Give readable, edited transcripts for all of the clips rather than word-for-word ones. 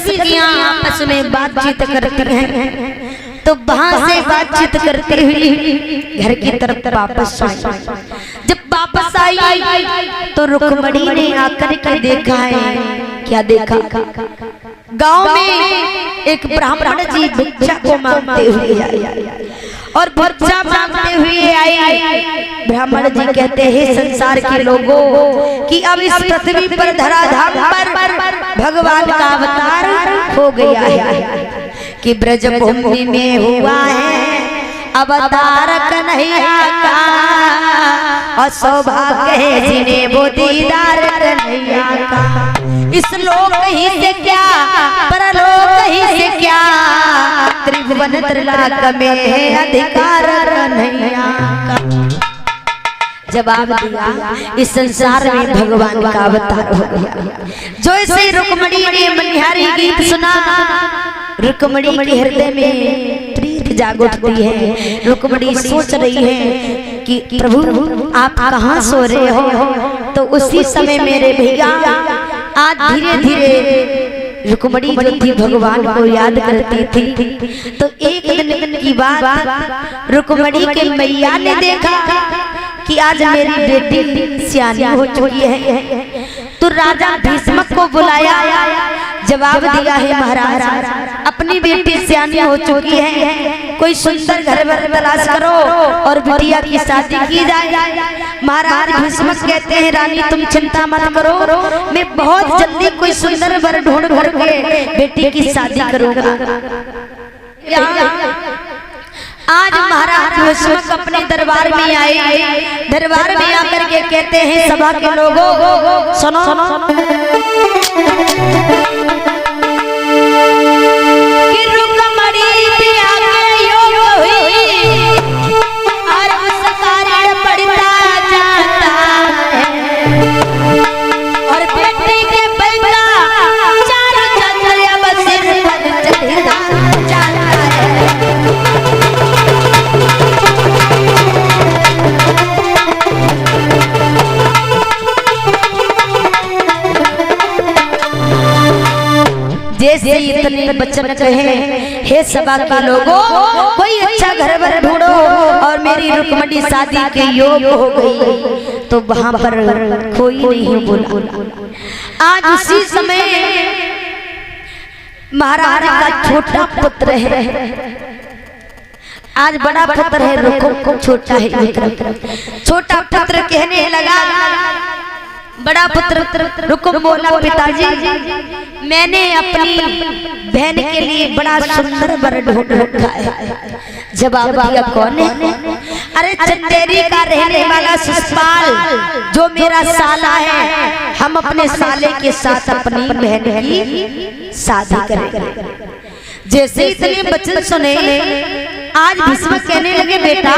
सखियां आपस में बातचीत करती हैं। तो वहां से बातचीत करती हुई घर की तरफ वापस आई। जब वापस आई तो रुक्मणी ने आकर के देखा है। क्या देखा? गांव में एक ब्राह्मण जी भिक्षा को मांगते हुए आए और भिक्षा मांगते हुए आए। ब्राह्मण जी कहते हैं संसार के लोगों कि अब इस पृथ्वी पर धराधाम पर भगवान का अवतार हो गया है कि ब्रजभूमि में हुआ है अवतार कन्हैया का और सौभाग्य है जिन्हें वो दीदार कन्हैया का। इस लोक ही से क्या परलोक ही से क्या त्रिभुवन त्रिलोक में है अधिकार कन्हैया का। जवाब दिया इस संसार में भगवान का अवतार हो गया। जो इसे रुक्मणी ने मनिहारी गीत सुना, रुक्मणी के हृदय में प्रीत जाग उठती है। रुक्मणी सोच रही है कि प्रभु आप कहाँ सो रहे हो। तो उसी समय मेरे भैया आज धीरे धीरे रुक्मणी जो थी भगवान को याद करती थी। तो एक दिन की बात रुक्मणी के मैया ने देखा कि आज मेरी बेटी सियानी हो चुकी है। तो राजा भीष्मक को बुलाया, जवाब दिया है महाराज अपनी बेटी सियानी हो चुकी है, कोई सुंदर घर वर तलाश करो और बिटिया की शादी की जाए। महाराज भीष्मक कहते हैं रानी तुम चिंता मत करो, मैं बहुत जल्दी कोई सुंदर वर ढूंढ करके बेटी की शादी करूंगा। आज महाराज भीष्मक अपने दरबार में आए। दरबार में आकर के कहते हैं सभा के लोगों सुनो, कि रुक्मणी ब्याह के योग हुई और उस कारण पड़ता जाता है और बेटी के पैदा चारों चंद्र अब सिर पर चढ़ता जाता है। जैसे इतने बच्चन कहे हे सभा के लोगों कोई अच्छा घर वर ढूंढो और मेरी रुक्मणी शादी के योग हो गई। तो वहां पर कोई नहीं बोला। आज उसी समय महाराज का छोटा पुत्र है, आज बड़ा पुत्र है रुक्म छोटा है। छोटा पुत्र कहने लगा, बड़ा पुत्र रुक्म बोला पिताजी मैंने अपनी बहन के लिए बड़ा सुंदर वर ढूंढ रखा है। जवाब दिया कौन है? अरे चंदेरी का रहने वाला शिषपाल जो मेरा साला है, हम अपने साले के साथ अपनी बहन की शादी करेंगे। जैसे इतने बच्चन सुने आज भीष्म कहने लगे बेटा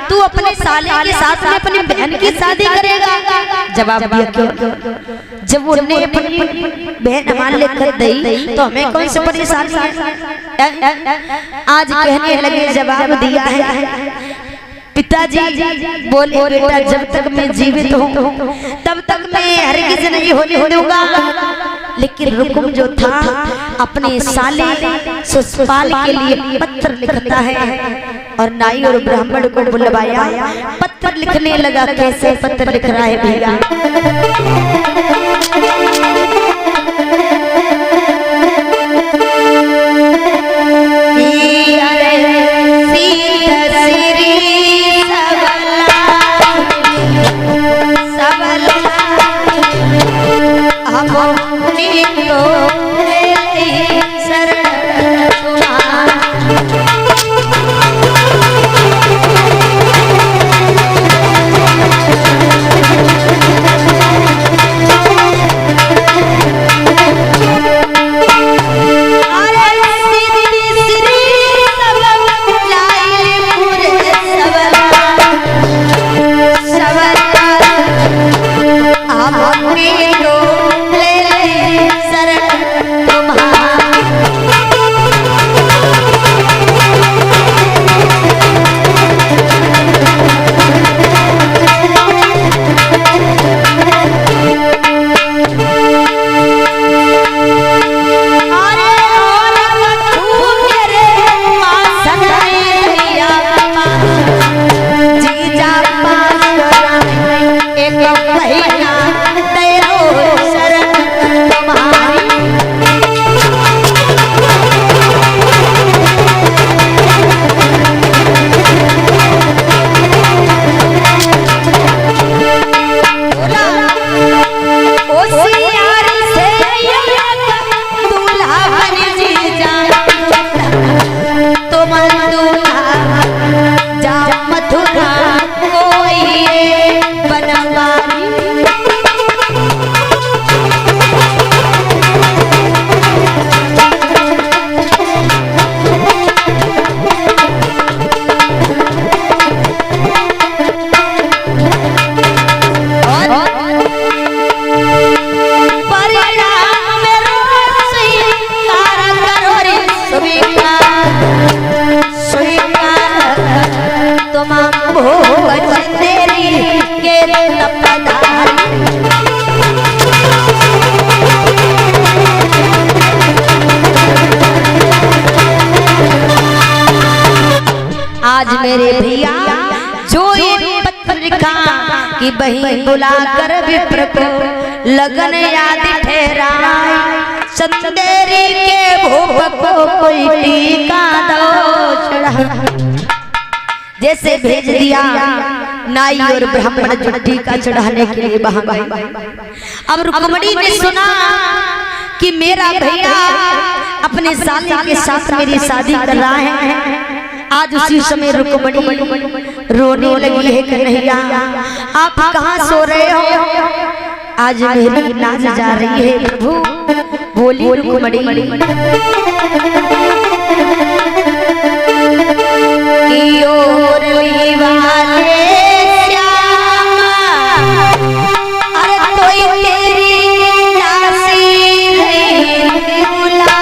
तू अपने साले के साथ में अपनी बहन की शादी करेगा। जवाब दिया क्यों? जब उन्हें अपनी बहन हमारे लेकर दी तो हमें कौन सी परेशानी है? आज कहने लगे जवाब दिया है पिताजी बोले बेटा जब तक मैं जीवित हूँ तब तक मैं हरगिज नहीं होने दूंगा। लेकिन रुक्म जो था अपने साले शिषपाल के लिए पत्र लिखता है और नाई और ब्राह्मण को बुलवाया, पत्र लिखने लगा। कैसे पत्र लिख रहा है भैया? आज मेरे भैया जो ये पत्र लिखा कि बहिं बुलाकर विप्र को लगन याद ठहराए, चंदेरी के भूप को कोई टीका दो चढ़ा। जैसे भेज दिया नाई और ब्राह्मण जुट्टी का चढ़ाने के लिए वहां गए। अब रुक्मणी ने सुना कि मेरा भैया अपने साले के साथ मेरी शादी कर रहा है। आज उसी समय रुक्मणी रोने लगी है, कन्हैया आप कहाँ सो रहे हो, आज मेरी नाच जा रही है प्रभु। बोली रुक्मणी की ओर वाले श्यामा, अरे तो तेरी नासी बुला।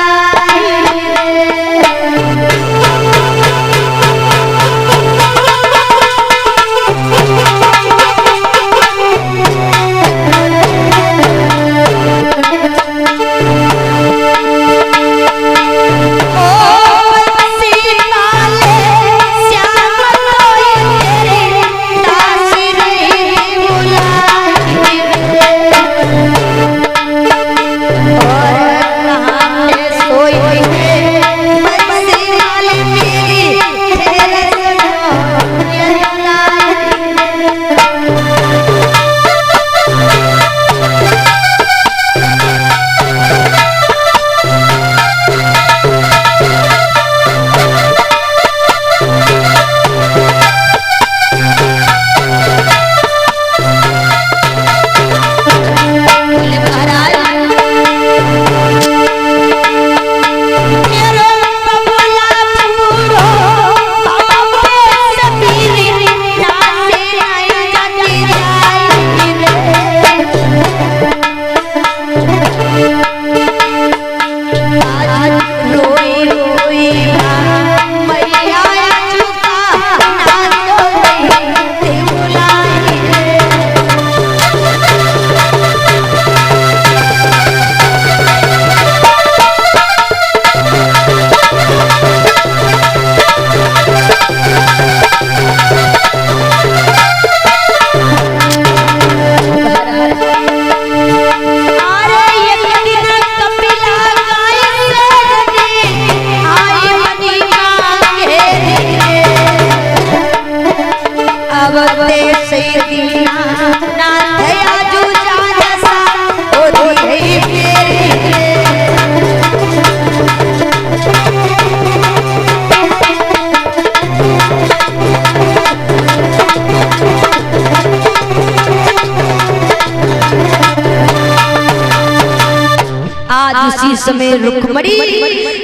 उसी समय रुक्मणी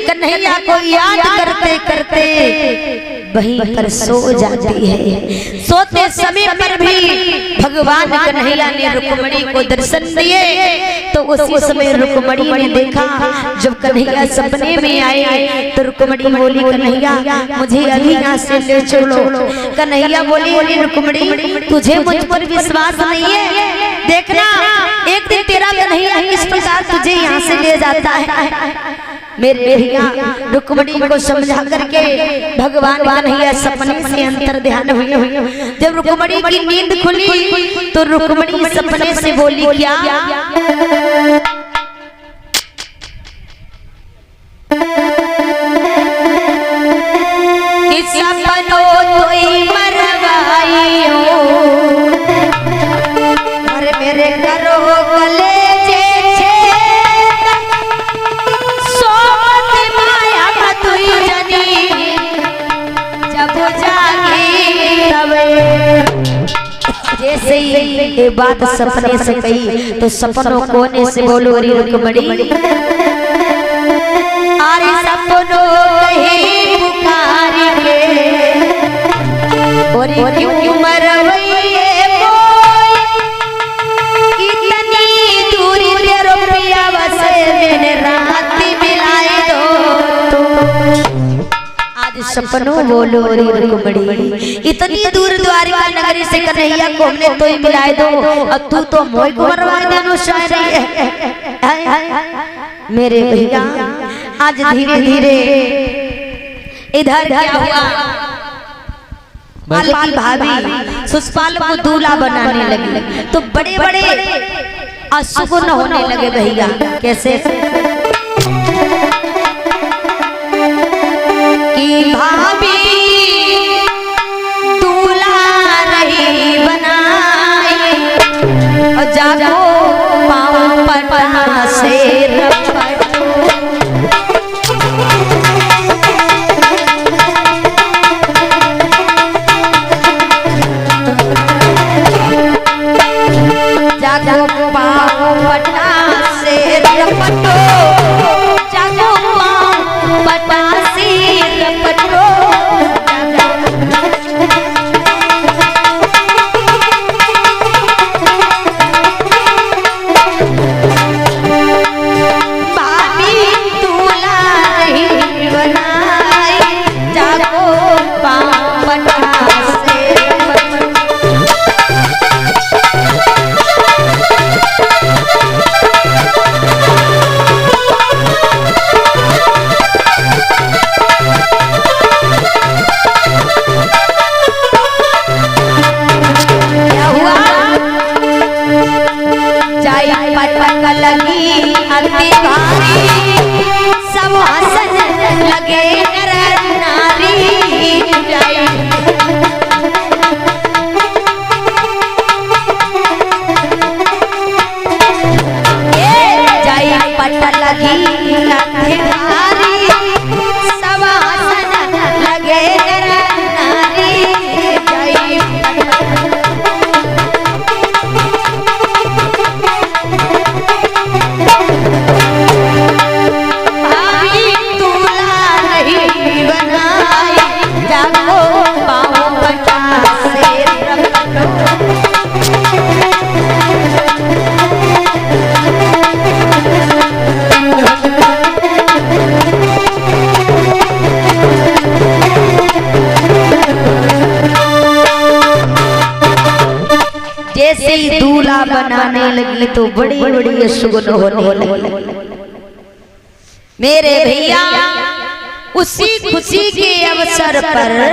कन्हैया को याद करते करते वहीं पर सो जाती है। सोते समय पर भी भगवान कन्हैया ने रुक्मणी को दर्शन दिए। तो उसी समय रुक्मणी ने देखा, जब कन्हैया सपने में आए तो रुक्मणी बोली कन्हैया मुझे अभी यहाँ से ले चलो। कन्हैया बोली रुक्मणी तुझे मुझ पर विश्वास नहीं है, देखना एक दिन तेरा कन्हैया इस प्रकार तुझे यहाँ से ले जाता है। मेरे भैया रुक्मणी को समझा करके भगवान कन्हैया सपने से अंतर ध्यान हुए। जब रुक्मणी की नींद खुली तो रुक्मणी सपने से बोली क्या, कि सपनों तोई मरवाई हो, और मेरे करो गले जैसे ही ये बात सपने से कही तो सपनों कोने से बोलो रुक्मणी, अरे सपनों कहीं पुकार के और क्यों मरवैये कोई, इतनी दूरी तेरो प्रिया बसे मैंने रात मिलाए दो। आज सपनों बोलो रुक्मणी, इतनी दूर द्वारिका नगरी से कन्हैया को हमने तो ही मिलाए दो, अब तू तो मोय को मरवा देनो शायर है। मेरे भैया आज धीरे धीरे इधर क्या हुआ, पाल की भाभी सुषपाल को दूल्हा बनाने लगी तो बड़े बड़े अशुभ होने लगे भैया। कैसे कि भाभी दूल्हा रही बनाए और जागो पाँव पटना से जागो पाँव पटना से रपटो, जागो पाँव पटना से रपटो। भाभी दूल्हा रही बनाई, जागो पाँव पटना से लगी अति भारी, सब हंसने लगे नर नारी। जाई पट लगी अति भारी, सब हंसने लगे नर नारी। जैसे ही दूल्हा बनाने लगी तो बड़ी बड़ी सुगन होने लगी। मेरे भैया उसी खुशी के अवसर पर